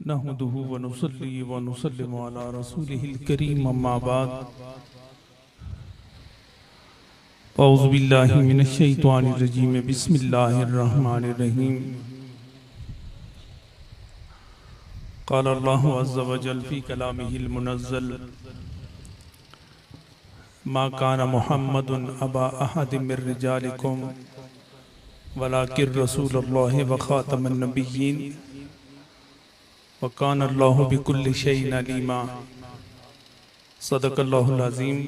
नहमदुहु व नुसल्ली व नुसल्लिमु अला रसूलिहिल करीम अम्मा बाद औज़ु बिल्लाहि मिनश शैतानिर रजीम बिस्मिल्लाहिर रहमानिर रहीम क़ाल अल्लाहु अज़्ज़ा व जल फ़ी कलामिहिल मुनज़्ज़ल मा कान मुहम्मदुन अबा अहदिम मिर रिजालिकुम वलाकिर रसूलुल्लाहि व ख़ातमन नबिय्यीन व कान अल्लाहु बिकुल्लि शैइन अलीमा सदक़ल्लाहुल अज़ीम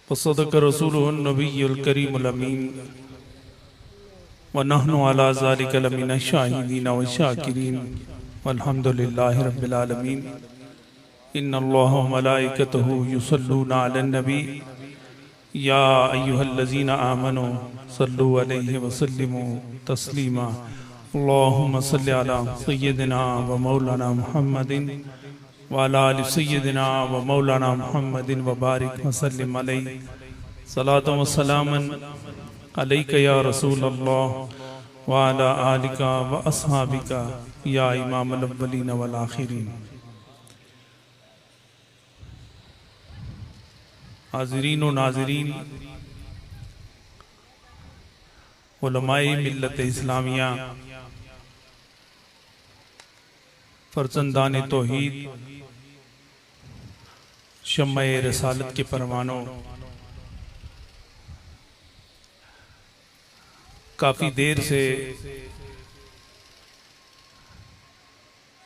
व सदक़ रसूलुहुन नबियुल करीमुल अमीन व नहनु अला ज़ालिका लमिनश शाहिदीन व शाकिरीन वल्हम्दुलिल्लाहि रब्बिल आलमीन। इन्नल्लाहा व मलाइकतहु युसल्लूना अलन नबी या अय्युहल्लज़ीना आमनू सल्लु अलैहि व सल्लिमू तस्लीमा। अल्लाहुम्मा सल्लि अला सय्यिदिना व मौलाना मुहम्मदिन व अला आलि सय्यिदिना व मौलाना मुहम्मदिन व बारिक व सल्लिम अलैहि सलातु व सलामन अलैका या रसूलल्लाह व अला आलिका व अस्हाबिका या इमामल अव्वलीन वल आखिरीन। हाज़िरीन व नाज़रीन, उलमाए मिल्लत इस्लामिया, फर्जंदान तौहीद, शम्मे रसालत के परवानों, काफ़ी देर से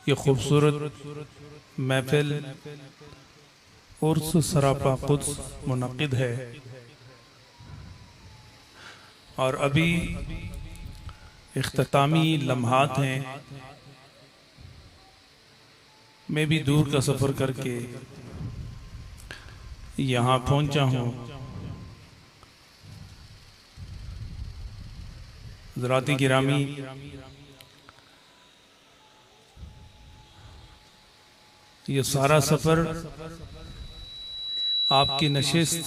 ये खूबसूरत महफिल उर्स सरापा कुद्स मुनक़िद है और अभी इख्तितामी लम्हात हैं। मैं भी दूर का सफ़र करके यहाँ पहुँचा हूँ। हज़रात गिरामी, ये सारा सफ़र आपकी नशिस्त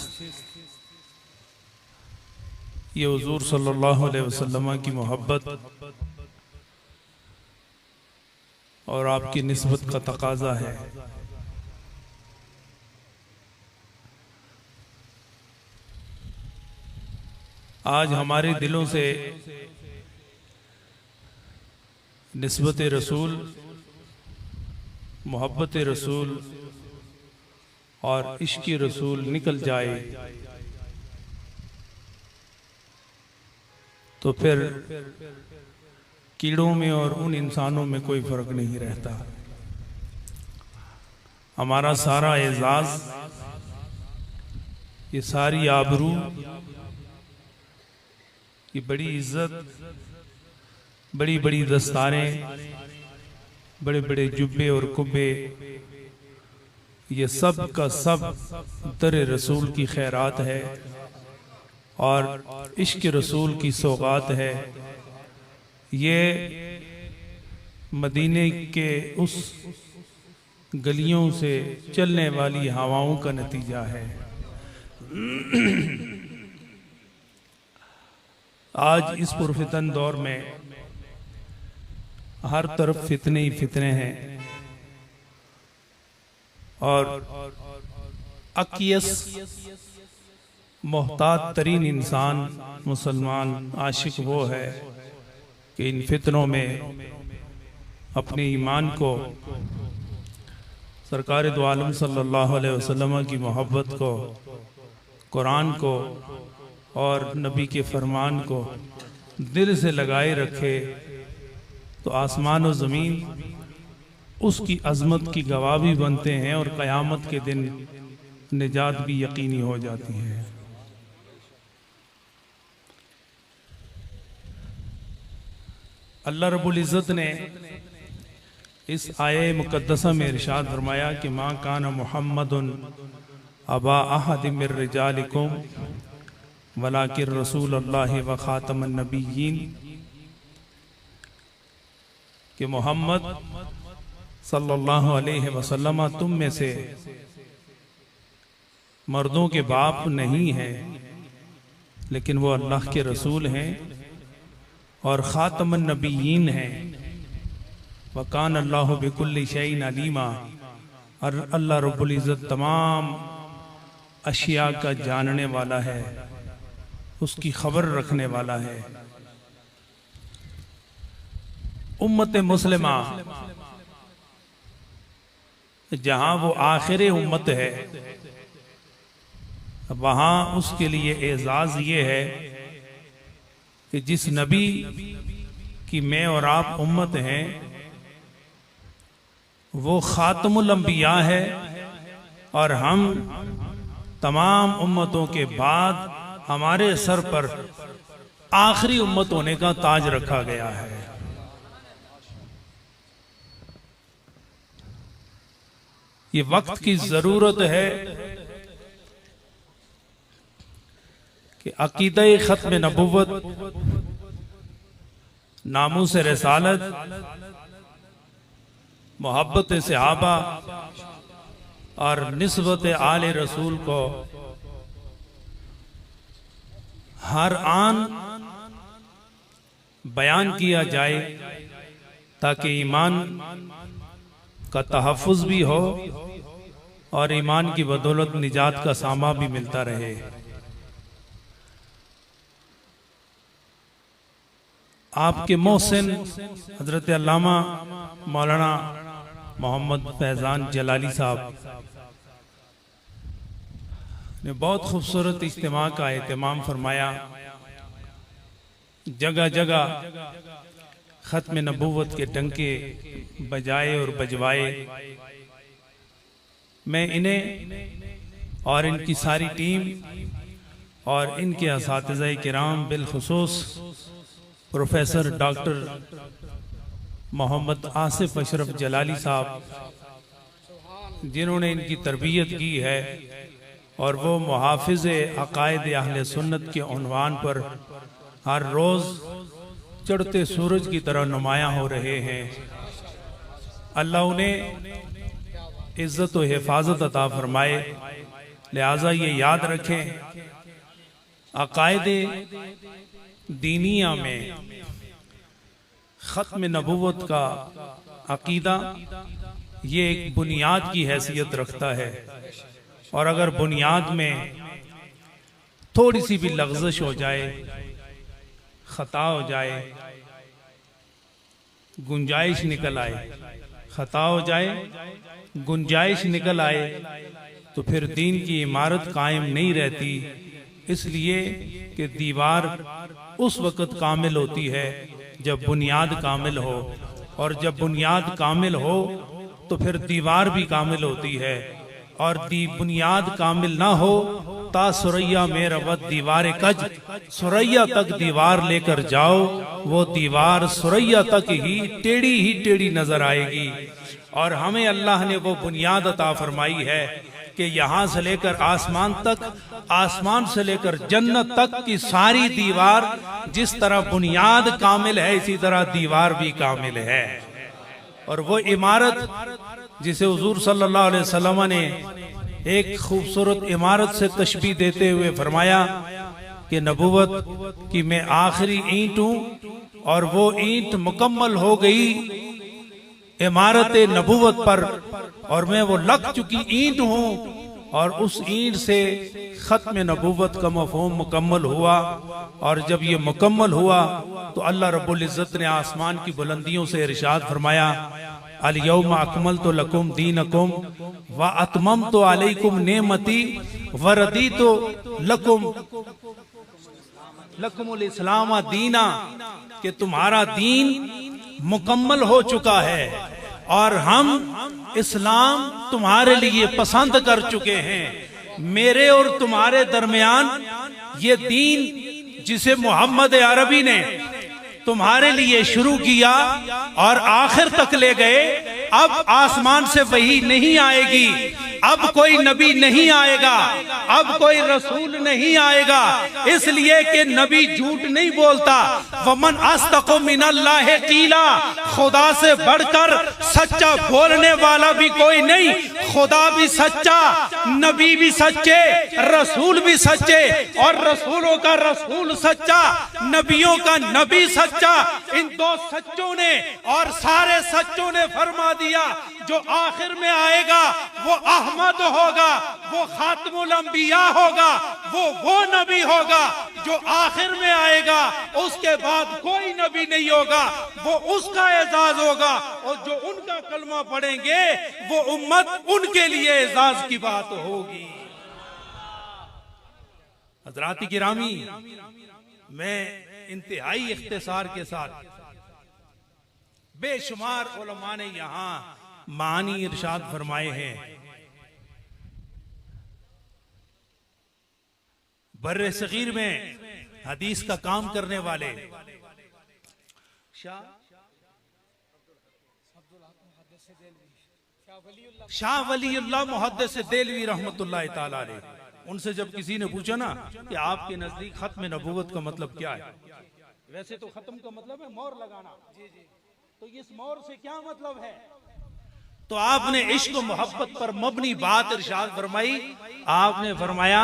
ये हुज़ूर सल्लल्लाहु अलैहि वसल्लम की मोहब्बत और आपकी निस्बत का तकाज़ा है। आज हमारे दिलों से निस्बत रसूल, मोहब्बत रसूल और इश्क़ रसूल निकल जाए तो फिर कीड़ों में और उन इंसानों में कोई फ़र्क नहीं रहता। हमारा सारा एजाज़, ये सारी आबरू, ये बड़ी इज़्ज़त, बड़ी बड़ी दस्तारें, बड़े बड़े जुब्बे और कुब्बे, ये सब का सब दर रसूल की खैरात है और इश्क़ रसूल की सौगात है। ये मदीने के उस गलियों से चलने वाली हवाओं का नतीजा है। आज इस पुरफितन दौर में हर तरफ फितने ही फितने हैं और अकियस मोहताज तरीन इंसान मुसलमान आशिक वो है कि इन फितनों में अपने ईमान को, सरकार दो आलम सल्लल्लाहु अलैहि वसल्लम की मोहब्बत को, कुरान को और नबी के फरमान को दिल से लगाए रखे तो आसमान और ज़मीन उसकी अज़मत की गवाह भी बनते हैं और क़यामत के दिन निजात भी यकीनी हो जाती है। अल्लाह रब्बुल इज़्ज़त ने इस आये मुक़द्दसा में इरशाद फरमाया कि मा कान मुहम्मदुन अबा अहदिम मिर रिजालिकुम वलाकिर रसूलुल्लाहि व ख़ातमन नबिय्यीन, कि मोहम्मद सल्लल्लाहु अलैहि वसल्लम तुम में से मर्दों के बाप नहीं है, लेकिन वो अल्लाह के रसूल हैं और ख़ातमन नबिय्यीन हैं वकान अल्लाह बिकुल्लि शैइन अलीमा, और अल्लाह रब्बुल इज़्ज़त तमाम अशिया का जानने वाला है, उसकी खबर रखने वाला है। उम्मत मुस्लिमा जहां वो आखिर उम्मत है, वहां उसके लिए एजाज ये है कि जिस नबी की मैं और आप उम्मत हैं वो खातमुल अंबिया है, और हम तमाम उम्मतों के बाद हमारे सर पर आखिरी उम्मत होने का ताज रखा गया है। ये वक्त की जरूरत है कि अकीदा खत्म नबुव्वत, नामूस रिसालत, मोहब्बत सहाबा और निस्बत आले रसूल को हर आन बयान किया जाए, ताकि ईमान का तहफ़्फ़ुज़ भी हो और ईमान की बदौलत निजात का सामा भी मिलता रहे। आपके मोहसिन हजरत अल्लामा मौलाना मोहम्मद फैज़ान जलाली साहब ने बहुत खूबसूरत इज्तिमा का एहतमाम फरमाया। जगह जगह खत्म नबूवत के डंके बजाए और बजवाए। मैं इन्हें और इनकी सारी टीम और इनके असातिज़ा किराम बिलखुसूस प्रोफेसर डॉक्टर मोहम्मद आसिफ अशरफ जलाली साहब, जिन्होंने इनकी तरबियत की है और वो मुहाफिज़ अक़ायद अहले सुन्नत के उन्वान पर हर रोज़ चढ़ते सूरज की तरह नुमायां हो रहे हैं। अल्लाह उन्हें इज़्ज़त व हिफाजत अता फरमाए। लिहाजा ये याद रखें, अक़ायद दीनिया में ख़त्म नबुव्वत का अक़ीदा ये एक बुनियाद की हैसियत रखता है, और अगर बुनियाद में थोड़ी सी भी लग़ज़श हो जाए, खता हो जाए, गुंजाइश निकल आए, खता हो जाए, गुंजाइश निकल आए, तो फिर दीन की इमारत कायम नहीं रहती। इसलिए कि दीवार उस वक़्त कामिल होती है जब बुनियाद कामिल हो, और जब बुनियाद कामिल हो तो फिर दीवार भी कामिल होती है। और बुनियाद कामिल ना हो ता सुरैया में रवत दीवार कज, सुरैया तक दीवार लेकर जाओ, वो दीवार सुरैया तक ही टेढ़ी नजर आएगी। और हमें अल्लाह ने वो बुनियाद अता फरमाई है कि यहाँ से लेकर आसमान तक, आसमान से लेकर जन्नत तक की सारी दीवार, जिस तरह बुनियाद कामिल है इसी तरह दीवार भी कामिल है। और वो इमारत जिसे हुजूर सल्लल्लाहु अलैहि वसल्लम ने एक खूबसूरत इमारत से तशबीह देते हुए फरमाया कि नबुव्वत की मैं आखिरी ईंट हूं, और वो ईंट मुकम्मल हो गई इमारत नबुव्वत पर, और मैं वो लग चुकी ईंट हूं। और उस ईंट से खत्म नबुव्वत का मफ़हूम मुकम्मल हुआ। और जब ये मुकम्मल हुआ तो अल्लाह रब्बुल इज़्ज़त ने आसमान की बुलंदियों से इरशाद फरमाया, अल यौमा अकमलतु लकुम दीनकुम व अतममतु अलैकुम नेमती व रदीतु लकुमुल इस्लाम दीना, कि तुम्हारा दीन मुकम्मल हो चुका है और हम इस्लाम तुम्हारे लिए पसंद कर चुके हैं। मेरे और तुम्हारे दरमियान ये दीन जिसे मोहम्मद अरबी ने तुम्हारे लिए शुरू किया और आखिर तक ले गए, अब आसमान से वही नहीं आएगी, अब कोई नबी नहीं आएगा, अब कोई रसूल नहीं आएगा, इसलिए कि नबी झूठ नहीं बोलता। वमन अस्दक़ु मिनल्लाहि क़ीला, खुदा से बढ़कर सच्चा बोलने वाला भी कोई नहीं, खुदा भी सच्चा, नबी भी सच्चे, रसूल भी सच्चे, और रसूलों का रसूल सच्चा, नबियों का नबी सच्चा। इन दो सच्चों ने और सारे सच्चों ने फरमा दिया जो आखिर में आएगा वो अहमद होगा, वो खातमुल अंबिया होगा, वो नबी होगा जो आखिर में आएगा, उसके बाद कोई नबी नहीं होगा, वो उसका एजाज होगा, और जो उनका कलमा पढ़ेंगे वो उम्मत उनके लिए एजाज की बात होगी। हज़रात गिरामी, मैं इंतहाई इख्तिसार के साथ, बेशुमार उलमा ने यहां मानी इरशाद फरमाए हैं। बर्रे सगीर में हदीस का काम करने वाले शाह वलीउल्लाह मुहद्दिस देलवी रहमतुल्लाह ताला अलैह, उनसे जब किसी ने पूछा ना कि आपके नजदीक खत्म नबूवत का मतलब क्या है, वैसे तो खत्म का मतलब है मोहर लगाना, तो इस मोहर से क्या मतलब है? तो आपने इश्क और मोहब्बत पर मबनी बात इरशाद फरमाई। आपने फरमाया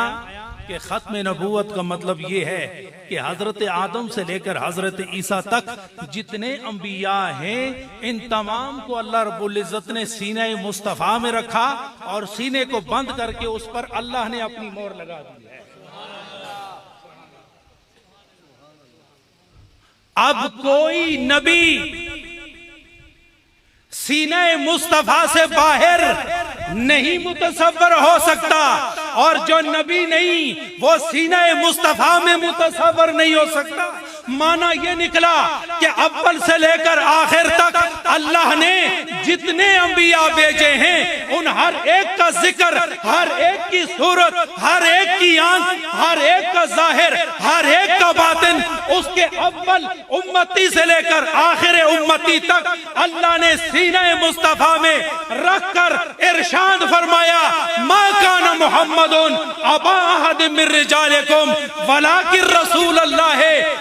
कि खत्म नबूवत का मतलब ये है कि हजरत आदम से लेकर हजरत ईसा तक जितने अंबिया हैं, इन तमाम को अल्लाह रब्बुल इज्जत ने सीने मुस्तफा में रखा, और सीने को बंद करके उस पर अल्लाह ने अपनी मोहर लगा दी है। अब कोई नबी सीने मुस्तफा से बाहर नहीं मुतसव्वर हो सकता, और जो नबी नहीं वो सीने मुस्तफा में मुतसव्वर नहीं हो सकता। माना ये निकला कि अव्वल से लेकर आखिर तक अल्लाह ने जितने अंबिया भेजे हैं, उन हर एक का जिक्र, हर एक की सूरत, हर एक की आंख, हर एक का जाहिर, हर एक का बातिन, उसके अव्वल उम्मती से लेकर आखिर उम्मती तक अल्लाह ने सीने मुस्तफा में रखकर इरशाद फरमाया, मा काना मुहम्मदुन अबा अहद मिन रिजालिकुम वलाकिन रसूल अल्लाह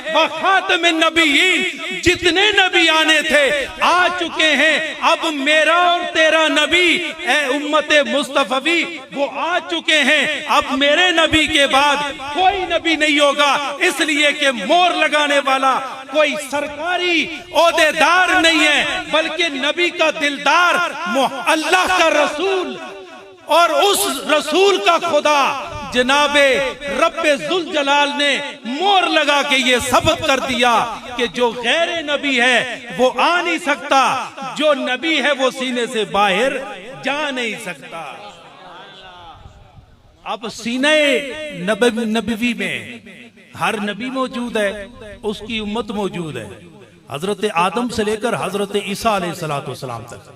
व खातमिन नबिय्यीन। जितने नबी आने थे आ चुके हैं, अब मेरा और तेरा नबी ए उम्मते मुस्तफवी वो आ चुके हैं। अब मेरे नबी के बाद कोई नबी नहीं होगा, इसलिए कि मोहर लगाने वाला कोई सरकारी ओहदेदार नहीं है, बल्कि नबी का दिलदार अल्लाह का रसूल, और उस रसूल का खुदा जनाबे रब्बे जुल जलाल ने मोहर लगा के ये सबत कर दिया कि जो गैर नबी है वो आ नहीं सकता, जो नबी है वो सीने से बाहर जा नहीं सकता। अब सीने नबवी में हर नबी मौजूद है, उसकी उम्मत मौजूद है, हजरत आदम से लेकर हजरत ईसा अलैहिस्सलाम तक।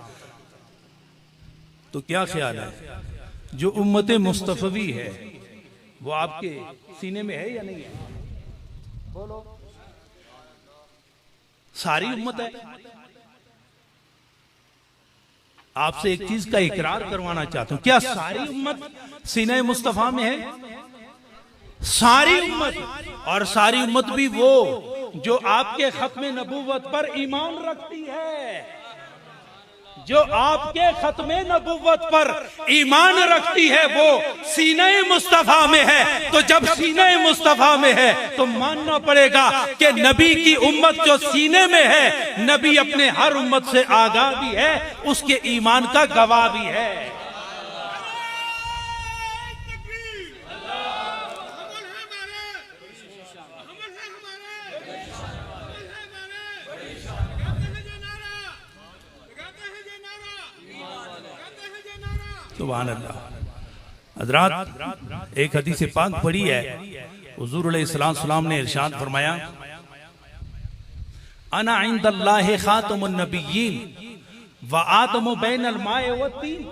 तो क्या ख्याल है, जो उम्मत मुस्तफवी है वो आपके सीने में है या नहीं है? बोलो। सारी उम्मत है। आपसे एक चीज का इकरार करवाना चाहता हूं, क्या सारी उम्मत सीने मुस्तफा में है? सारी उम्मत, और सारी उम्मत भी वो जो आपके खत्म नबूवत पर ईमान रखती है, जो आपके खत्मे नबुव्वत पर ईमान रखती है, वो सीने मुस्तफा में है। तो जब सीने मुस्तफा में है तो मानना पड़ेगा कि नबी की उम्मत जो सीने में है, नबी अपने हर उम्मत से आगाह भी है, उसके ईमान का गवाह भी है। सुभान अल्लाह। हज़रात, एक हदीस पाक पढ़ी है, हुज़ूर अलैहिस्सलाम ने इरशाद फरमाया, अना इंदल्लाहि खातमुन नबिय्यीन व आदमु बैनल माए व तीन।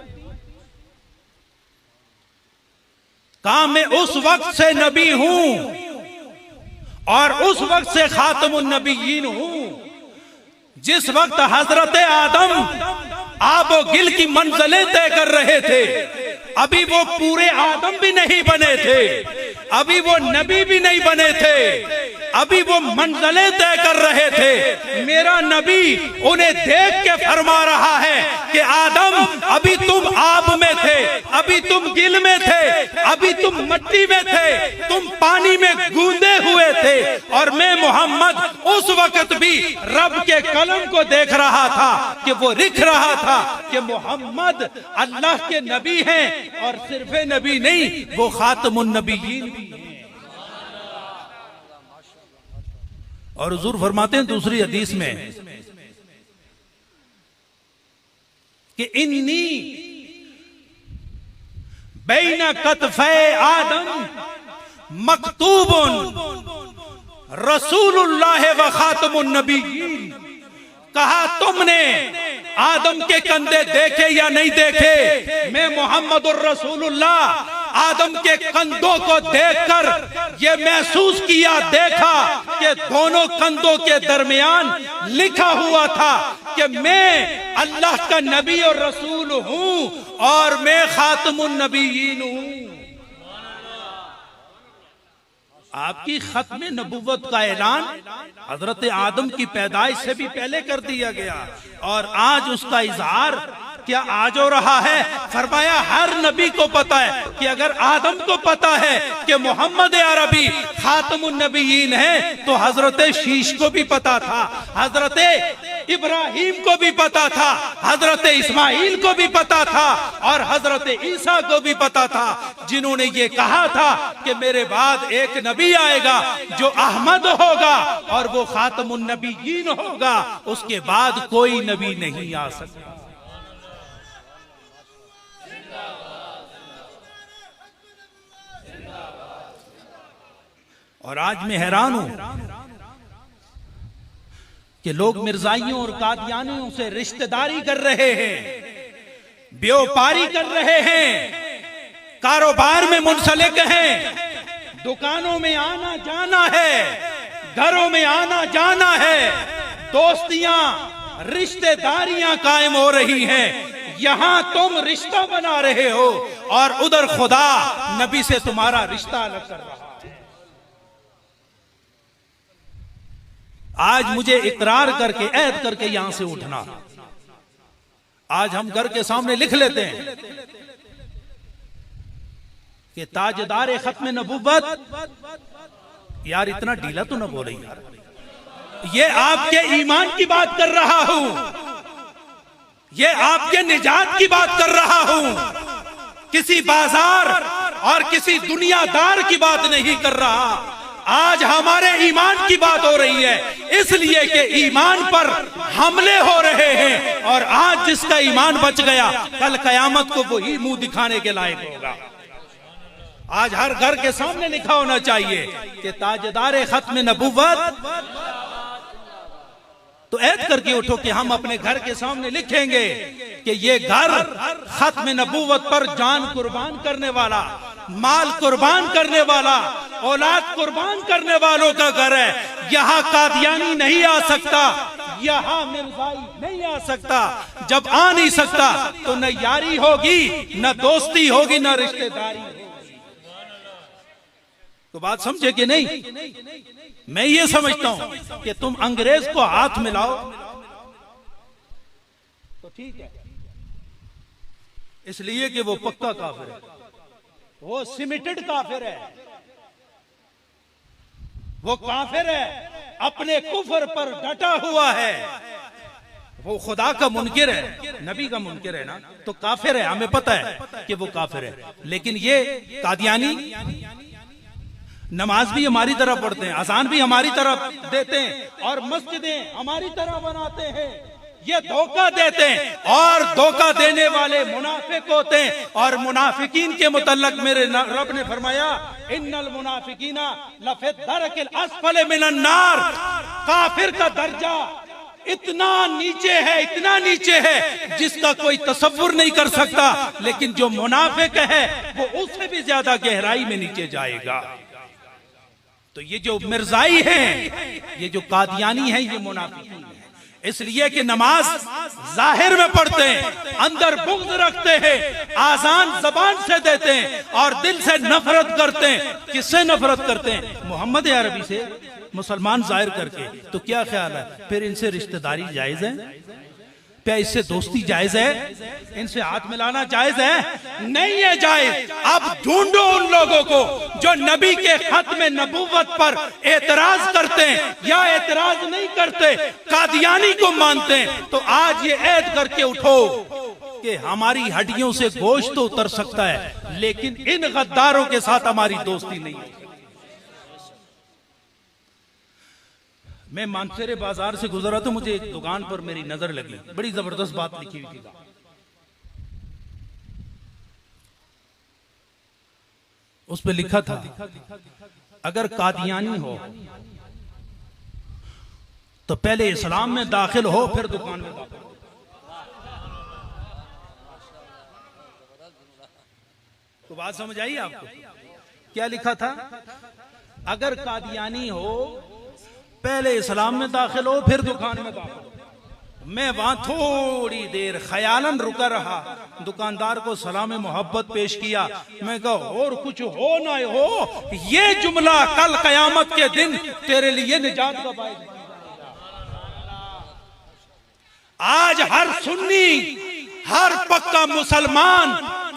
कहा मैं उस वक्त से नबी हूं और उस वक्त से खातमुन नबिय्यीन हूं जिस वक्त हजरत आदम आबो गिल की मंजिलें तय कर रहे थे। अभी वो पूरे आदम भी नहीं बने थे, अभी वो नबी भी नहीं बने थे। अभी वो मंजिलें तय कर रहे थे। मेरा नबी उन्हें देख के फरमा रहा है कि आदम अभी तुम आब में थे, अभी तुम गिल में थे, अभी तुम मट्टी में थे, तुम पानी में गूंदे हुए थे, और मैं मोहम्मद उस वक्त भी रब के कलम को देख रहा था कि वो लिख रहा था कि मोहम्मद अल्लाह के नबी हैं, और सिर्फ नबी नहीं, वो खातमुन नबीयीन भी हैं। और हुजूर फरमाते हैं दूसरी हदीस में कि इन्नी बैना कतफे आदम मकतूबुन रसूलुल्लाह व खातमुन नबीयीन। कहा तुमने आदम के कंधे देखे या नहीं देखे? मैं मोहम्मदुर रसूलुल्लाह आदम के कंधों को देखकर ये महसूस किया, देखा कि दोनों कंधों के दरमियान लिखा हुआ था कि मैं अल्लाह का नबी और रसूल हूं, और मैं खातमुन नबीयीन हूं। आपकी खत्म नबुव्वत का ऐलान हजरत आदम की पैदाइश से भी पहले कर दिया गया, और आज उसका इजहार क्या आज हो रहा है? फरमाया हर नबी को पता है कि अगर आदम को पता है कि मोहम्मद अरबी खातमुन नबीयीन है, तो हजरत शीश को भी पता था, हजरत इब्राहिम को भी पता था, हजरत इस्माइल को भी पता था, और हजरत ईसा को भी पता था, जिन्होंने ये कहा था कि मेरे बाद एक नबी आएगा जो अहमद होगा और वो खातमुन नबीयीन होगा, उसके बाद कोई नबी नहीं आ सकता। और आज मैं हैरान हूं कि लोग मिर्जाइयों और कादियानियों से रिश्तेदारी कर रहे हैं, व्यापारी कर रहे हैं, कारोबार में मुंसलिक हैं, दुकानों में आना जाना है, घरों में आना जाना है, दोस्तियां रिश्तेदारियां कायम हो रही हैं। यहां तुम रिश्ता बना रहे हो और उधर खुदा नबी से तुम्हारा रिश्ता अलग कर रहा है। आज मुझे इकरार करके ऐद करके यहां से उठना। आज हम घर के सामने लिख लेते हैं कि ताजदार खत्म नबुव्वत। यार इतना ढीला तो ना बोले यार, ये आपके ईमान की बात कर रहा हूं, ये आपके निजात की बात कर रहा हूं, किसी बाजार और किसी दुनियादार की बात नहीं कर रहा। आज हमारे ईमान की बात हो रही है, इसलिए कि ईमान पर हमले हो रहे हैं, और आज जिसका ईमान बच गया कल कयामत को वही मुंह दिखाने के लायक होगा। आज हर घर के सामने लिखा होना चाहिए कि ताजदार खत्म नबुव्वत। तो ऐद करके उठो कि हम अपने घर के सामने लिखेंगे कि ये घर खत्म नबुव्वत पर जान कुर्बान करने वाला, माल कुर्बान करने वाला, औलाद कुर्बान करने वालों का घर है। यहाँ कादियानी नहीं आ सकता, यहाँ मिर्जाई नहीं आ सकता। जब आ नहीं सकता तो न यारी होगी, न दोस्ती होगी, न रिश्तेदारी होगी। तो बात समझे कि नहीं? मैं ये समझता हूं कि तुम अंग्रेज को हाथ मिलाओ तो ठीक है, इसलिए कि वो पक्का काफिर है, वो सिमिटेड काफिर है, वो काफिर है, अपने कुफर पर डटा हुआ है, वो खुदा का मुनकिर है, नबी का मुनकिर है ना, तो काफिर है, हमें पता है कि वो काफिर है। लेकिन ये कादियानी नमाज भी हमारी तरह पढ़ते हैं, अजान भी हमारी तरह देते हैं, और मस्जिदें हमारी तरह बनाते हैं। ये धोखा देते हैं, और धोखा देने वाले मुनाफिक होते हैं। और मुनाफिकीन के मुतल्लक मेरे रब ने फरमाया, इन्नल मुनाफिकीना लफी दरकिल अस्फल मिनन नार। काफिर का दर्जा इतना नीचे है, इतना नीचे है जिसका कोई तसव्वुर नहीं कर सकता। लेकिन जो मुनाफिक है वो उससे भी ज्यादा गहराई में नीचे जाएगा। तो ये जो मिर्जाई हैं, ये जो कादियानी हैं, ये मुनाफिकीन हैं। इसलिए कि नमाज जाहिर में पढ़ते हैं, अंदर बुग़्ज़ रखते हैं, आज़ान ज़बान से देते हैं और दिल से नफरत करते हैं। किससे नफरत करते हैं? मोहम्मद अरबी से। मुसलमान जाहिर करके, तो क्या ख्याल है, फिर इनसे रिश्तेदारी जायज है? क्या इससे दोस्ती जायज है? इनसे हाथ मिलाना जायज है? नहीं है जायज। अब ढूंढो उन लोगों को जो नबी के खत्म नबूवत पर एतराज करते हैं या एतराज नहीं करते, कादियानी को मानते हैं, तो आज ये ऐद करके उठो कि हमारी हड्डियों से गोश्त तो उतर सकता है, लेकिन इन गद्दारों के साथ हमारी दोस्ती नहीं है। मैं मानसेरे बाजार से गुजरा तो मुझे एक दुकान पर मेरी नजर लगी, बड़ी जबरदस्त बात लिखी हुई थी। उस पे लिखा था, अगर कादियानी हो तो पहले इस्लाम में दाखिल हो, फिर दुकान में दाखिल हो। तो बात समझ आई आपको? क्या लिखा था? अगर कादियानी हो पहले इस्लाम में दाखिल हो, फिर दुकान में दाखिल हो। मैं वहां थोड़ी देर ख्यालन रुका रहा, दुकानदार को सलाम मोहब्बत पेश किया। मैं कहा और कुछ हो ना हो, ये जुमला कल कयामत के दिन तेरे लिए निजात का बायस। आज हर सुन्नी, हर पक्का मुसलमान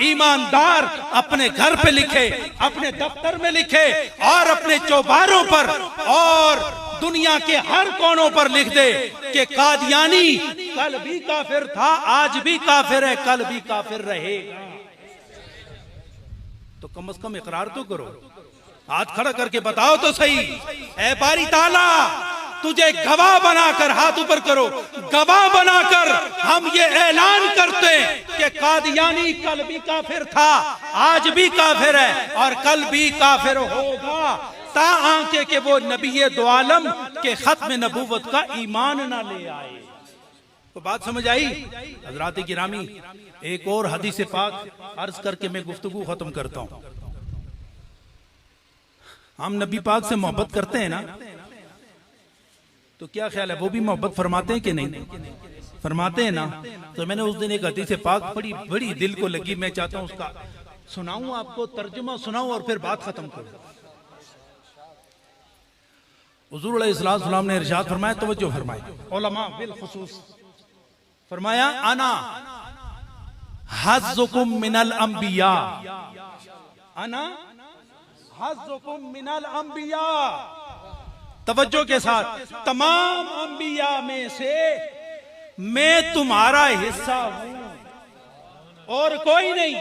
ईमानदार अपने घर पे लिखे, अपने दफ्तर में लिखे और अपने चौबारों पर और दुनिया के हर कोनों पर लिख दे कि कादियानी कल भी काफिर था, आज भी काफिर है, कल भी काफिर रहेगा। तो कम से कम इकरार तो करो, हाथ खड़ा करके बताओ तो सही। ऐ बारी ताला, तुझे गवाह बनाकर, हाथ ऊपर करो, गवाह बनाकर हम ये ऐलान करते हैं कि कादियानी कल भी काफिर था, आज भी काफिर है और कल भी काफिर होगा, ता आंके के वो नबी दो आलम के खत्म नबूवत का ईमान ना ले आए। तो बात समझ आई? हजरात गिरामी, एक और हदीस पाक अर्ज करके मैं गुफ्तगू खत्म करता हूं। हम नबी पाक से मोहब्बत करते हैं ना, तो क्या ख्याल है, वो भी मोहब्बत फरमाते हैं कि नहीं? फरमाते हैं ना। तो मैंने उस दिन एक हदीस पाक बड़ी दिल को लगी, मैं चाहता हूं उसका सुनाऊं आपको, तर्जुमा सुनाऊं और फिर बात खत्म करूं। हुजूर अलैहिस्सलाम ने इरशाद फरमाया, तवज्जो फरमाए, उलमा बिल खुसूस फरमाया, अना हज़्ज़ुकुम मिनल अंबिया, अना हज़्ज़ुकुम मिनल अंबिया। तवज्जो के साथ, तमाम अंबिया में से मैं तुम्हारा हिस्सा हूं और कोई नहीं।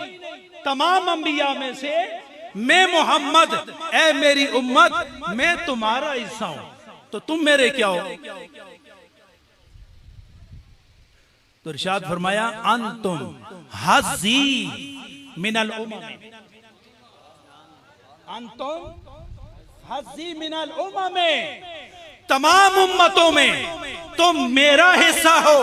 तमाम अंबिया में से मैं मोहम्मद, ऐ मेरी उम्मत, मैं तुम्हारा हिस्सा हूं, तो तुम मेरे क्या हो? तो इरशाद फरमाया, अंतुम हज़्ज़ी मिनल उम्म, अंतुम हज़्ज़ी मिनल उम्म, तमाम उम्मतों में तुम मेरा हिस्सा हो,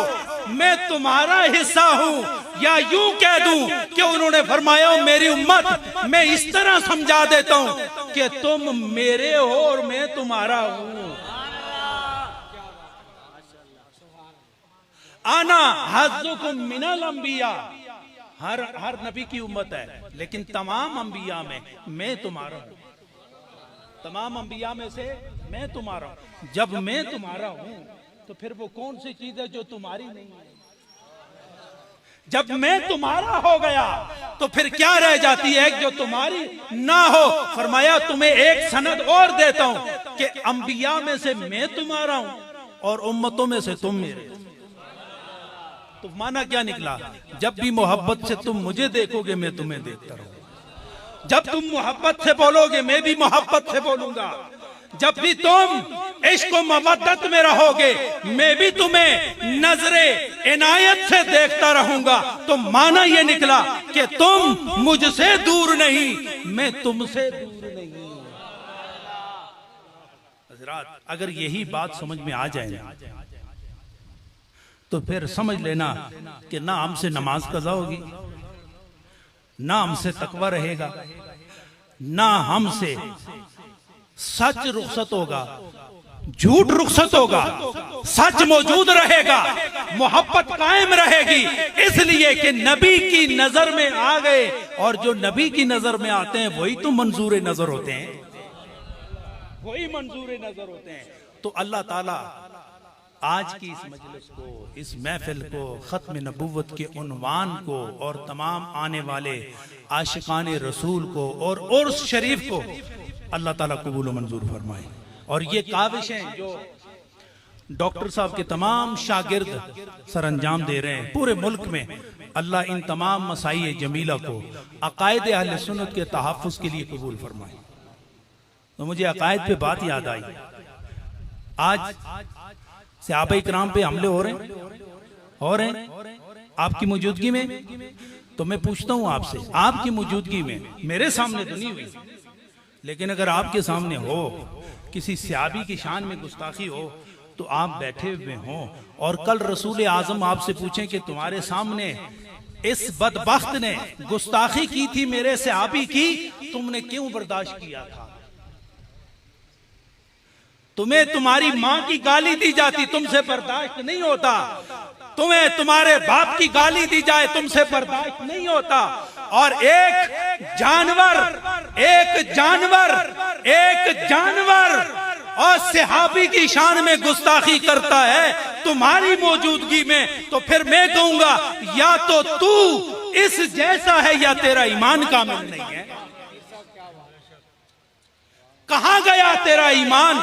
मैं तुम्हारा हिस्सा हूं। या यूं कह दूं कि उन्होंने फरमाया, मेरी उम्मत, मैं इस तरह समझा देता हूं कि तुम मेरे हो और मैं तुम्हारा हूं। आना हज़्ज़ुकुम मिनल अंबिया, हर नबी की उम्मत है, लेकिन तमाम अंबिया में मैं तुम्हारा हूं। तमाम अंबिया में से मैं तुम्हारा हूं। जब मैं तुम्हारा हूं तो फिर वो कौन सी चीज है जो तुम्हारी नहीं है? जब मैं तुम्हारा हो गया तो फिर क्या रह जाती है जो तुम्हारी ना हो? फरमाया, तुम्हें एक सनद और देता हूं कि अंबिया में से मैं तुम्हारा हूं और उम्मतों में से तुम मेरे। तो माना क्या निकला? जब भी मोहब्बत से तुम मुझे देखोगे मैं तुम्हें देखता रहूंगा, जब तुम मोहब्बत से बोलोगे मैं भी मोहब्बत से बोलूंगा, जब भी तुम इश्क व मवद्दत में रहोगे मैं भी तुम्हें नजरे इनायत से देखता रहूंगा। तो माना यह निकला कि तुम मुझसे दूर नहीं, मैं तुमसे दूर नहीं। हज़रात, अगर यही बात समझ में आ जाए ना, तो फिर समझ लेना कि ना हमसे नमाज कज़ा होगी, ना हमसे तकवा रहेगा, ना हमसे सच रुखसत होगा, झूठ रुखसत होगा, सच मौजूद रहेगा, मोहब्बत कायम रहेगी। इसलिए कि नबी की नजर में आ गए, और जो नबी की नजर में आते हैं वही तो मंजूर नजर होते हैं। वही मंजूर नजर होते हैं। तो अल्लाह ताला आज की इस मजलिस को, इस महफिल को, खत्म नबुव्वत के उन्वान को और तमाम आने वाले आशिकाने रसूल को और उर्स शरीफ को अल्लाह ताला कबूल व मंजूर फरमाए। और ये काविशें जो डॉक्टर साहब के तमाम शागिर्द सरअंजाम दे रहे हैं पूरे मुल्क में, अल्लाह इन तमाम मसाई जमीला को अकायद अहले सुन्नत के तहफ़्फ़ुज़ के लिए कबूल फरमाए। तो मुझे अकायद पे बात याद आई। आज सहाबा इकराम पे हमले हो रहे हैं आपकी मौजूदगी में। तो मैं पूछता हूं आपसे, आपकी मौजूदगी में, मेरे सामने तो नहीं हुई, लेकिन अगर आपके सामने हो, किसी सहाबी की शान में गुस्ताखी हो, तो आप बैठे हुए हों और कल रसूल आजम आपसे पूछें कि तुम्हारे सामने इस बदबख्त ने गुस्ताखी की थी मेरे सहाबी की, तुमने क्यों बर्दाश्त किया था? तुम्हें तुम्हारी मां की गाली दी जाती, तुमसे बर्दाश्त नहीं होता। तुम्हें तुम्हारे बाप की गाली दी जाए, तुमसे बर्दाश्त नहीं होता। और एक जानवर और सहाबी की शान में गुस्ताखी करता है तुम्हारी मौजूदगी में, तो फिर मैं कहूंगा या तो तू इस जैसा है या तेरा ईमान कामिल नहीं है। कहां गया तेरा ईमान?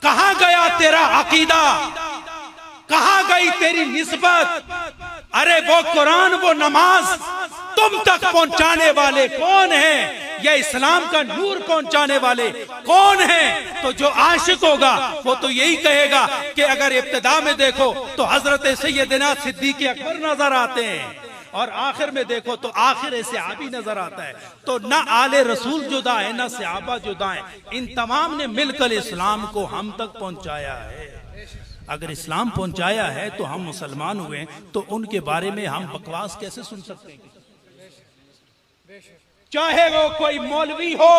कहां गया तेरा अकीदा? कहां गई तेरी निस्बत? अरे वो कुरान, वो नमाज तुम तक पहुंचाने वाले कौन हैं? या इस्लाम का नूर पहुंचाने वाले कौन हैं? तो जो आशिक होगा वो तो यही कहेगा कि अगर इब्तिदा में देखो तो हजरत सैयदना सिद्दीक़ अकबर नजर आते हैं, और आखिर में देखो तो आखिर सहाबी नजर आता है। तो ना आले रसूल जुदा है, ना सहाबा जुदा है, इन तमाम ने मिलकर इस्लाम को हम तक पहुंचाया है। अगर इस्लाम पहुंचाया है तो हम मुसलमान हुए, तो उनके बारे में हम बकवास कैसे सुन सकते हैं? चाहे वो कोई मौलवी हो,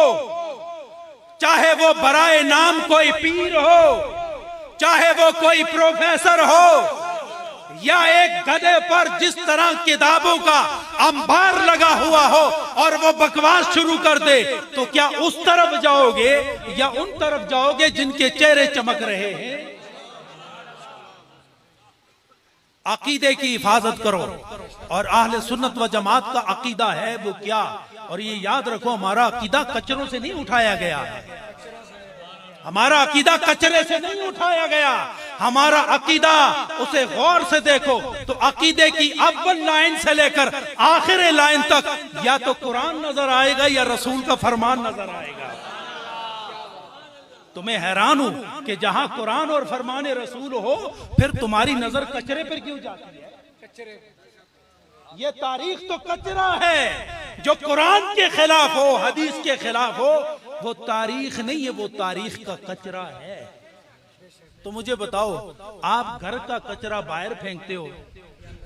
चाहे वो बराए नाम कोई पीर हो, चाहे वो कोई प्रोफेसर हो, या एक गधे पर जिस तरह किताबों का अंबार लगा हुआ हो और वो बकवास शुरू कर दे, तो क्या उस तरफ जाओगे या उन तरफ जाओगे जिनके चेहरे चमक रहे हैं? अकीदे की हिफाजत करो, और अहले सुन्नत व जमात का अकीदा है वो क्या? और ये याद रखो, हमारा अकीदा कचरों से नहीं उठाया गया है, हमारा अकीदा कचरे से नहीं उठाया गया। हमारा अकीदा, उसे गौर से देखो तो अकीदे की अव्वल लाइन से लेकर आखिरी लाइन तक या तो कुरान नजर आएगा या रसूल का फरमान नजर आएगा। तो मैं हैरान हूं कि जहां कुरान और फरमान रसूल हो, फिर तुम्हारी नजर कचरे पर क्यों जाती है? ये तारीख तो कचरा है। जो कुरान के खिलाफ हो, हदीस के खिलाफ हो, वो तारीख नहीं है, वो तारीख का कचरा है। तो मुझे बताओ, आप घर का कचरा बाहर फेंकते हो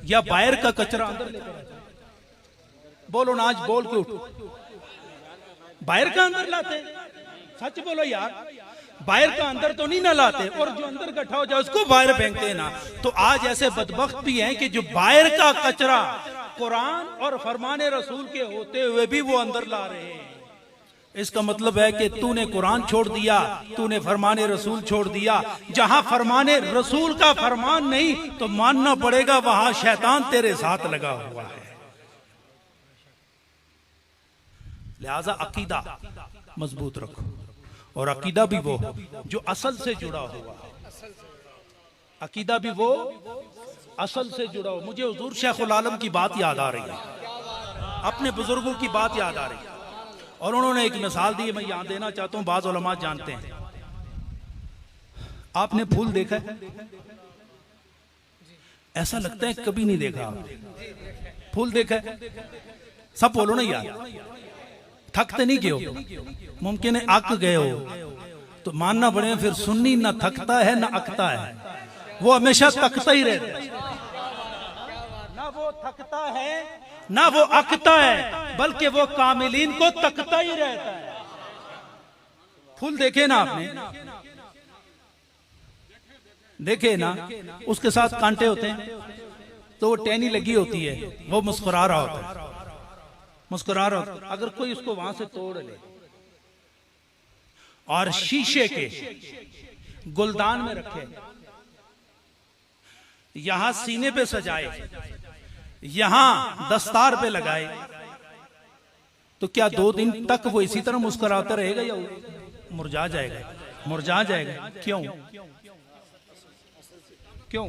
या बाहर का कचरा अंदर लेकर आते हो? बोलो ना, आज बोल के उठो। बाहर का अंदर लाते? सच बोलो यार, बाहर का अंदर तो नहीं ना लाते, और जो अंदर इकट्ठा हो जाए उसको बाहर फेंकते हैं ना। तो आज ऐसे बदबख्त भी हैं कि जो बाहर का कचरा कुरान और फरमाने रसूल के होते हुए भी वो अंदर ला रहे हैं। इसका मतलब है कि तूने कुरान छोड़ दिया, तूने फरमाने रसूल छोड़ दिया। जहां फरमाने रसूल का फरमान नहीं, तो मानना पड़ेगा वहां शैतान तेरे साथ लगा हुआ है। लिहाजा अकीदा मजबूत रखो, और अकीदा भी वो जो असल से जुड़ा हुआ है। अकीदा भी वो असल से जुड़ा हो। मुझे हुजूर शेखुल आलम की बात याद आ रही है, अपने बुजुर्गों की बात याद आ रही है, और उन्होंने एक मिसाल दी, मैं यहां देना चाहता हूं। बाज़ उलमा जानते हैं, आपने फूल देखा है? ऐसा लगता है कभी नहीं देखा आपने। फूल देखा है? सब बोलो ना यार, थकते नहीं गए हो? मुमकिन है अक गए हो, तो मानना पड़ेगा फिर सुन्नी ना थकता है ना अकता है, वो हमेशा तकता ही रहता है। ना वो थकता है ना वो अकता है, बल्कि वो कामिलीन को तकता ही रहता है। फूल देखे ना आपने? देखे ना? उसके साथ कांटे होते हैं, तो वो टहनी लगी होती है, वो मुस्कुरा रहा होता है, मुस्कुरा रहा होता है। अगर कोई उसको वहां से तोड़ ले और शीशे के गुलदान में रखे, यहां सीने पे सजाए, यहां दस्तार पे लगाए, तो क्या 2 दिन तक वो इसी तरह मुस्कुराता रहेगा या मुरझा जाएगा? मुरझा जाएगा। क्यों? क्यों?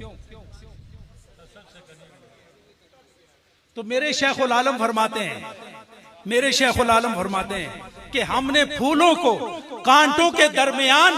तो मेरे शेखुल आलम फरमाते हैं, मेरे शेखुल आलम फरमाते हैं कि हमने फूलों को कांटों के दरमियान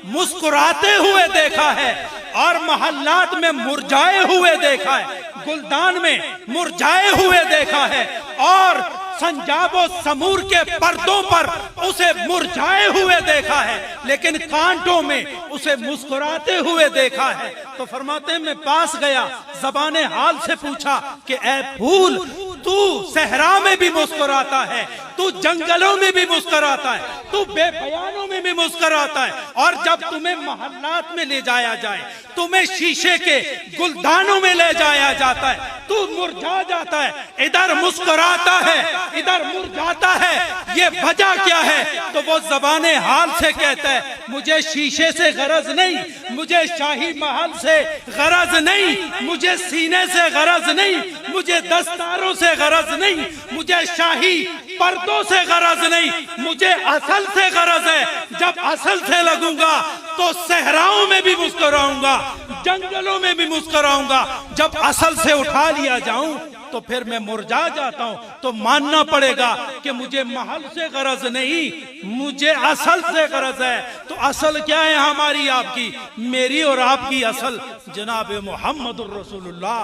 मुस्कुराते हुए देखा है और महल्लात में मुरझाए हुए देखा है, गुलदान में मुरझाए हुए देखा है और संजाबो समूर के पर्दों पर उसे मुरझाए हुए देखा है, लेकिन कांटों में उसे मुस्कुराते हुए देखा है। तो फरमाते हैं मैं पास गया, ज़बाने हाल से पूछा कि ऐ फूल, तू सहरा में भी मुस्कुराता है, तू जंगलों में भी मुस्कुराता है, तू बेबयानों में भी मुस्कुराता है, और जब तुम्हें महल्लात में ले जाया जाए, तुम्हें शीशे के गुलदानों में ले जाया जाता है, तू मुरझा जाता है, इधर मुस्कुराता है, इधर मुरझाता है, ये वजह क्या है? तो वो ज़बाने हाल से कहता है मुझे शीशे से गरज नहीं, मुझे शाही महल से गरज नहीं, मुझे सीने से गरज नहीं, मुझे दस्तारों से गरज नहीं, मुझे शाही पर्दों से गरज नहीं, मुझे असल से गरज है। जब असल से लगूंगा तो सहराओं में भी मुस्कुराऊंगा, जंगलों में भी मुस्कुराऊंगा। जब असल से उठा लिया जाऊं तो फिर मैं मुरझा जाता हूं। तो मानना पड़ेगा कि मुझे महल से गरज नहीं, मुझे असल से गरज है। तो असल क्या है हमारी आपकी? मेरी और आपकी असल जनाब मोहम्मदुर रसूलुल्लाह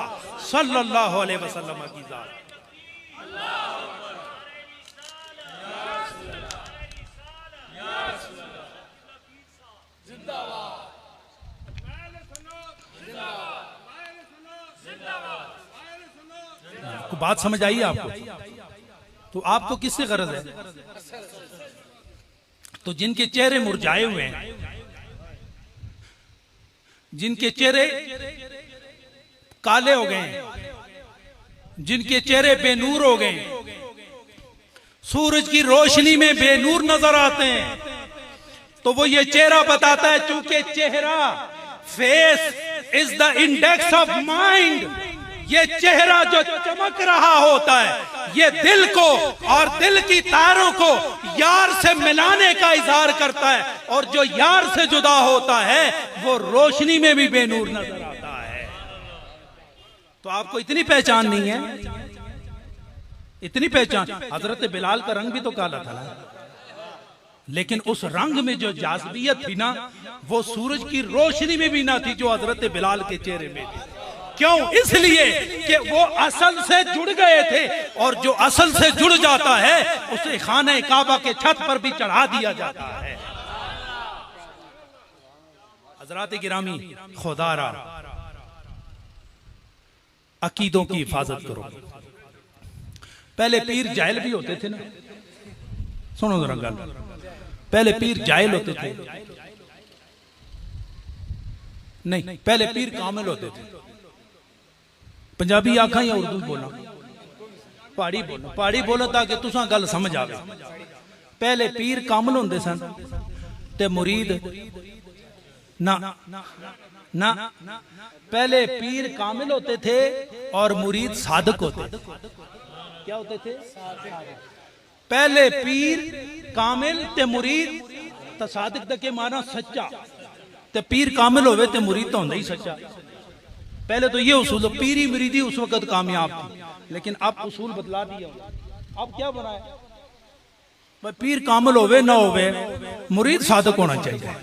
सल्लल्लाहु अलैहि वसल्लम की जात। बात समझ आई आपको? तो आपको किससे गरज है? तो जिनके चेहरे मुरझाए हुए हैं, जिनके चेहरे काले हो गए, जिनके चेहरे बेनूर हो गए, सूरज की रोशनी में बेनूर नजर आते हैं, तो वो ये चेहरा बताता है, चूंकि चेहरा, face is the index of mind, ये चेहरा जो चमक रहा होता है, ये दिल को और दिल की तारों को यार से मिलाने का इजहार करता है, और जो यार से जुदा होता है वो रोशनी में भी बेनूर नजर आता है। तो आपको इतनी पहचान नहीं है, इतनी पहचान। हजरत बिलाल का रंग भी तो काला था, लेकिन उस रंग में जो जाज़बियत थी ना, वो सूरज की रोशनी में भी ना थी जो हजरत बिलाल के चेहरे में थी। क्यों? इसलिए कि वो असल से जुड़ गए थे, और जो असल से जुड़ जाता है उसे खाने काबा के छत पर भी चढ़ा दिया जाता है। हजरात गिरामी, खुदारा अकीदों की हिफाजत करो। पहले पीर जाहिल भी होते थे ना, सुनो जरा गल, पहले पीर जाहिल होते थे नहीं, पहले पीर कामिल होते थे। पंजाबी आखा या उर्दू बोला? पहाड़ी बोलो, पहाड़ी बोलो ताकि तुसा गल समझ आवे। पहले पीर कामिल होंदे सन ते मुरीद ना ना, पहले पीर कामिल होते थे और मुरीद साधक होते थे। क्या होते थे? पहले पीर कामिल ते मुरीद, तो साधक के माना सच्चा, ते पीर कामिल होवे ते मुरीद तो होंदा ही सच्चा। पहले तो ये उसूल, पीरी मुरीदी उस वक्त कामयाब थी, लेकिन अब उसूल बदला दिया। अब क्या बना है? भाई पीर कामिल होवे ना होवे, मुरीद साधक होना चाहिए।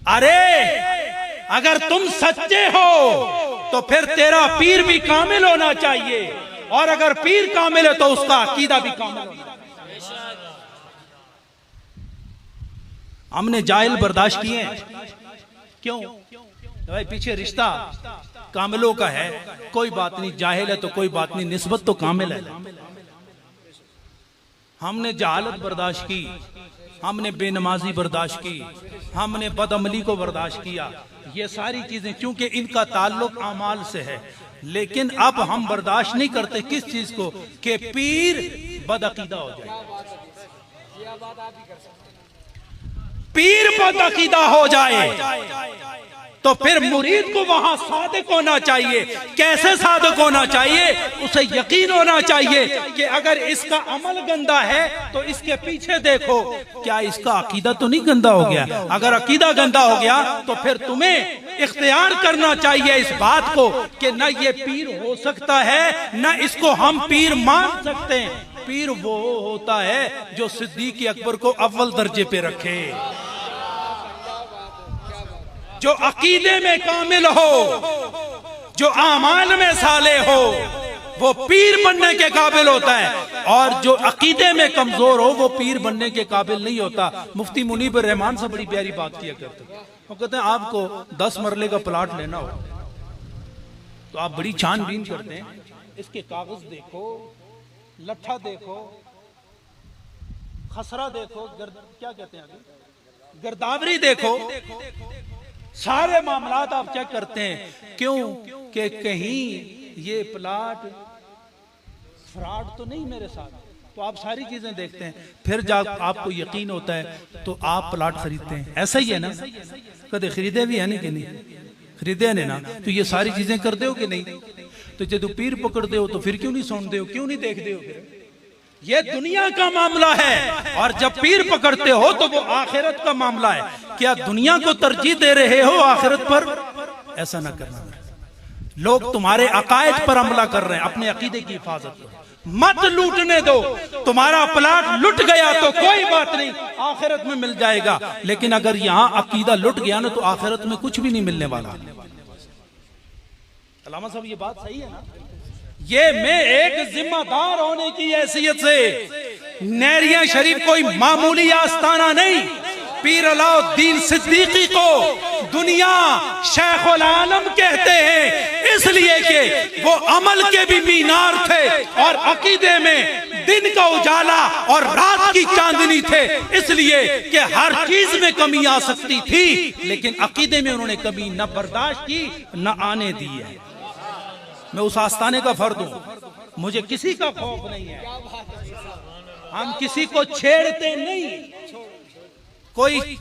अरे अगर तुम सच्चे हो तो फिर तेरा पीर भी कामिल होना चाहिए, और अगर पीर कामिल है तो उसका अकीदा भी कामिल होना चाहिए। हमने जाहिल बर्दाश्त किए हैं। क्यों? भाई पीछे रिश्ता कामिलों का है, कोई बात नहीं, जाहिल है तो कोई बात नहीं, निस्बत तो कामिल है। हमने जहालत बर्दाश्त की, हमने बेनमाजी बर्दाश्त की, हमने बदअमली को बर्दाश्त किया, ये सारी चीजें क्योंकि इनका ताल्लुक आमाल से है। लेकिन अब हम बर्दाश्त नहीं करते किस चीज को? कि पीर बदअकीदा हो जाए। पीर बदअकीदा हो जाए तो फिर मुरीद को वहां सादिक होना चाहिए। कैसे सादिक होना चाहिए? उसे यकीन होना चाहिए कि अगर इसका अमल गंदा है तो इसके पीछे देखो, क्या इसका अकीदा तो नहीं गंदा हो गया? अगर अकीदा गंदा हो गया तो फिर तुम्हें इख्तियार करना चाहिए इस बात को कि न ये पीर हो सकता है, न इसको हम पीर मान सकते हैं। पीर वो होता है जो सिद्दीक अकबर को अव्वल दर्जे पे रखे, जो अकीदे में कामिल हो, जो आमाल में साले हो, वो पीर बनने के काबिल होता है। और जो अकीदे में कमजोर हो वो पीर बनने के काबिल नहीं होता। मुफ्ती मुनीब रहमान से बड़ी प्यारी बात किया करते हैं। वो कहते हैं आपको 10 मरले का प्लाट लेना हो तो आप बड़ी छानबीन करते हैं, इसके कागज देखो, लट्ठा देखो, खसरा देखो, क्या कहते हैं अभी, गिरदावरी देखो, सारे मामलात आप चेक करते हैं। क्यों? कि कहीं ये प्लाट फ्रॉड तो नहीं मेरे साथ, तो आप सारी चीजें देखते हैं, फिर जब आपको यकीन होता है तो आप प्लाट खरीदते हैं। ऐसा ही है ना? कदे खरीदे भी है नहीं कि नहीं खरीदे ने ना, तो ये सारी चीजें करते हो कि नहीं? तो जब पीर पकड़ते हो तो फिर क्यों नहीं सुनते हो, क्यों नहीं देखते हो? फिर ये दुनिया का मामला है, और जब पीर पकड़ते हो तो वो आखिरत का मामला है। क्या दुनिया को तरजीह दे रहे हो आखिरत पर? ऐसा ना करना। लोग तुम्हारे अकायद पर हमला कर रहे हैं, अपने अकीदे की हिफाजत करो, मत लूटने दो। तुम्हारा प्लाट लुट गया तो कोई बात नहीं, आखिरत में मिल जाएगा, लेकिन अगर यहां अकीदा लुट गया ना तो आखिरत में कुछ भी नहीं मिलने वाला। अल्लामा साहब ये बात सही है ना? ये मैं एक जिम्मेदार होने की हैसियत से, नहरिया शरीफ कोई मामूली आस्ताना नहीं, पीर अलाउद्दीन सिद्दीकी को दुनिया शेखुल आलम कहते हैं इसलिए कि वो अमल के भी मीनार थे और अकीदे में दिन का उजाला और रात की चांदनी थे, इसलिए कि हर चीज में कमी आ सकती थी लेकिन अकीदे में उन्होंने कमी न बर्दाश्त की न आने दी है। मैं उस आस्ताने का फर्द हूं, मुझे किसी का खौफ नहीं है, हम किसी को छेड़ते नहीं,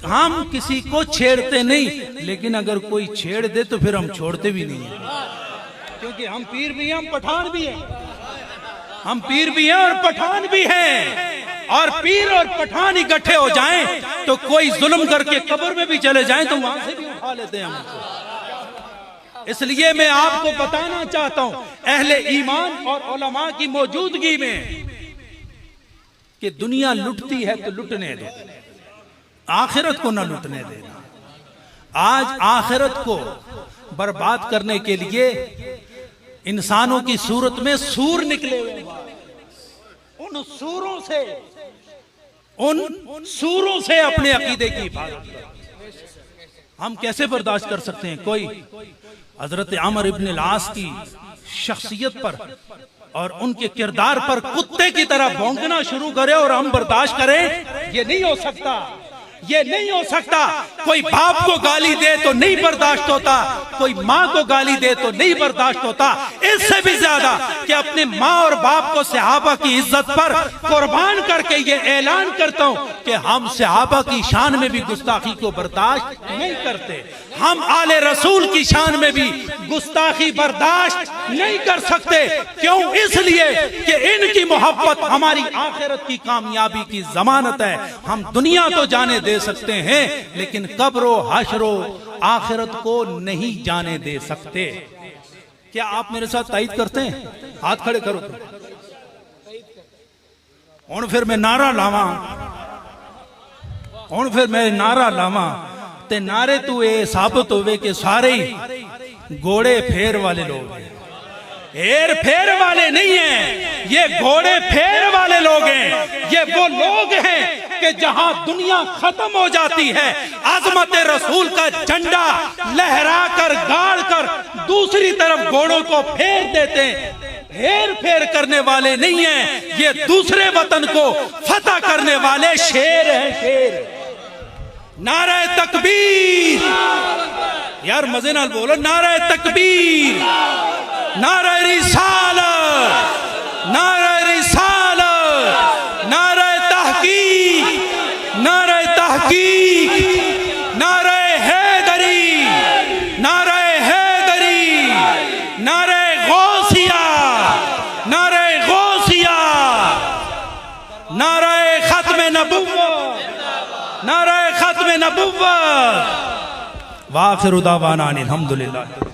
हम किसी को छेड़ते नहीं, लेकिन अगर कोई छेड़ दे तो फिर हम छोड़ते भी नहीं है, क्योंकि हम पीर भी हैं, हम पठान भी हैं, हम पीर भी हैं और पठान भी हैं, और पीर और पठान इकट्ठे हो जाएं तो कोई जुल्म करके कब्र में भी चले जाएं तो वहां से भी उठा लेते हैं हमको। इसलिए मैं आपको बताना चाहता हूं अहले ईमान और उलमा की मौजूदगी में कि दुनिया लुटती है तो लुटने दो, आखिरत को ना लुटने देना। आज आखिरत को बर्बाद करने के लिए इंसानों की सूरत में सूर निकले हुए, उन सूरों से अपने अकीदे की हिफाजत करो। हम कैसे बर्दाश्त कर सकते हैं? कोई हजरत अमर इब्न अल-आस की शख्सियत पर और उनके किरदार पर कुत्ते की तरह भौंकना शुरू करे और हम बर्दाश्त करें? ये नहीं हो सकता, ये नहीं हो सकता। कोई बाप को गाली दे तो नहीं बर्दाश्त होता, कोई माँ को गाली दे तो नहीं बर्दाश्त होता, इससे भी ज्यादा कि अपने माँ और बाप को सहाबा की इज्जत पर कुर्बान करके ये ऐलान करता हूँ कि हम सहाबा की शान में भी गुस्ताखी को बर्दाश्त नहीं करते, हम आले रसूल की शान में भी गुस्ताखी बर्दाश्त नहीं कर सकते। क्यों? इसलिए कि इनकी मोहब्बत हमारी आखिरत की कामयाबी की जमानत है। हम दुनिया तो जाने दे सकते हैं लेकिन कब्रो हशरो आखिरत को नहीं जाने दे सकते। क्या आप मेरे साथ तायद करते हैं? हाथ खड़े करो। और फिर मैं नारा लावा, और फिर मैं नारा लावा ते नारे तू ये साबित होवे कि सारे ही घोड़े फेर वाले लोग हैं, हेर फेर वाले नहीं हैं, ये घोड़े फेर वाले लोग हैं। ये वो लोग हैं कि जहां दुनिया खत्म हो जाती है अजमत रसूल का झंडा लहरा कर गाड़ कर दूसरी तरफ घोड़ों को फेर देते हैं। हेर फेर करने वाले नहीं हैं, ये दूसरे वतन को फतह करने वाले शेर हैं, शेर। नारे तकबीर, यार मजे नाल बोलो, नारे तकबीर, नारे रिसालत, नारे रिसालत, नारे तहकीक, नारे तहकीक, नबुव्वत। वाखिर दावाना अनिल हम्दुलिल्लाह।